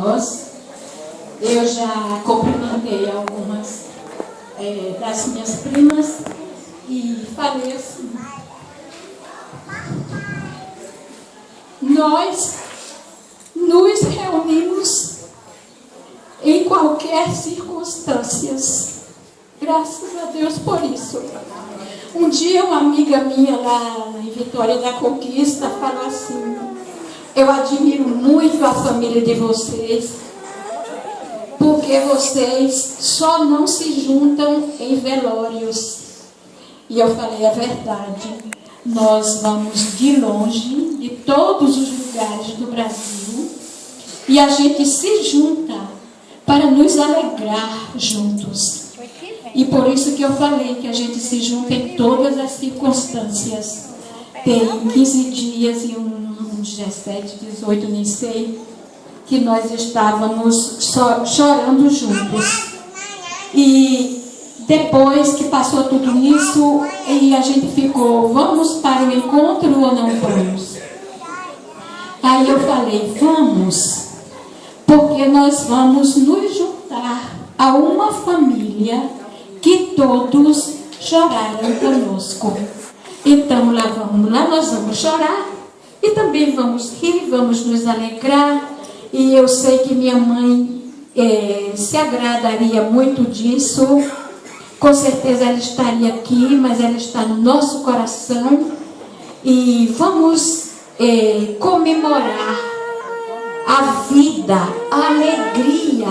nós. Eu já cumprimentei algumas das minhas primas e falei assim: nós nos reunimos em qualquer circunstância. Graças a Deus por isso. Um dia uma amiga minha lá em Vitória da Conquista falou assim: eu admiro muito a família de vocês, porque vocês só não se juntam em velórios. E eu falei: é verdade. Nós vamos de longe, de todos os lugares do Brasil, e a gente se junta para nos alegrar juntos. E por isso que eu falei que a gente se junta em todas as circunstâncias. Tem 15 dias e uns 17, 18, nem sei, que nós estávamos chorando juntos. E depois que passou tudo isso, e a gente ficou: vamos para o encontro ou não vamos? Aí eu falei: vamos, porque nós vamos nos juntar a uma família que todos choraram conosco. Então lá nós vamos chorar e também vamos rir, vamos nos alegrar. E eu sei que minha mãe se agradaria muito disso. Com certeza ela estaria aqui, mas ela está no nosso coração. E vamos comemorar a vida, a alegria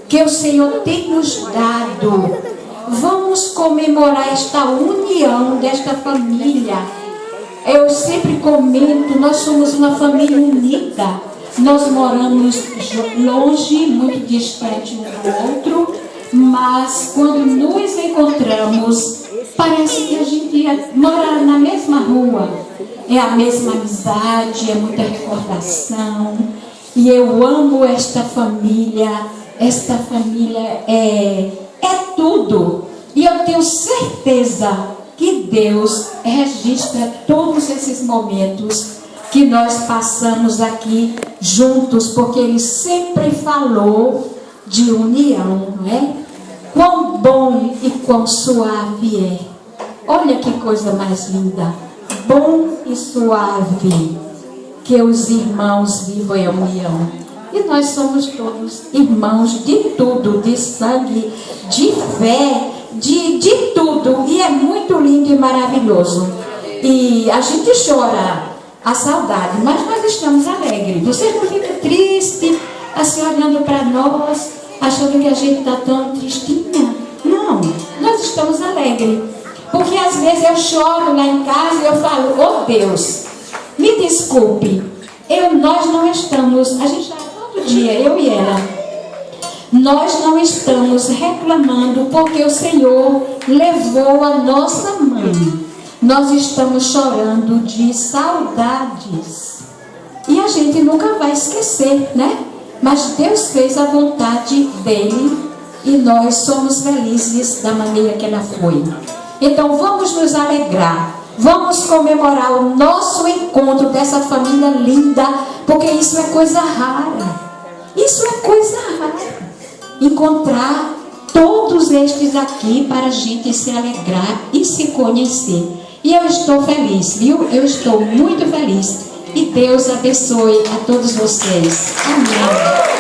que o Senhor tem nos dado. Vamos comemorar esta união desta família. Eu sempre comento: nós somos uma família unida. Nós moramos longe, muito distante um do outro, mas quando nos encontramos, parece que a gente mora na mesma rua. É a mesma amizade, é muita recordação. E eu amo esta família. Esta família é tudo. E eu tenho certeza que Deus registra todos esses momentos que nós passamos aqui juntos, porque Ele sempre falou de união, não é? Quão bom e quão suave é. Olha que coisa mais linda. Bom e suave que os irmãos vivam em união. E nós somos todos irmãos de tudo, de sangue, de fé, de tudo. E é muito lindo e maravilhoso. E a gente chora a saudade, mas nós estamos alegres. Vocês não ficam tristes, assim, olhando para nós, achando que a gente está tão tristinha? Não, nós estamos alegres. Porque às vezes eu choro lá em casa e eu falo: oh Deus, me desculpe, nós não estamos, a gente está todo dia, eu e ela, nós não estamos reclamando porque o Senhor levou a nossa mãe. Nós estamos chorando de saudades. E a gente nunca vai esquecer, né? Mas Deus fez a vontade dele e nós somos felizes da maneira que ela foi. Então vamos nos alegrar. Vamos comemorar o nosso encontro dessa família linda, porque isso é coisa rara. Isso é coisa rara. Encontrar todos estes aqui para a gente se alegrar e se conhecer. E eu estou feliz, viu? Eu estou muito feliz. E Deus abençoe a todos vocês. Amém.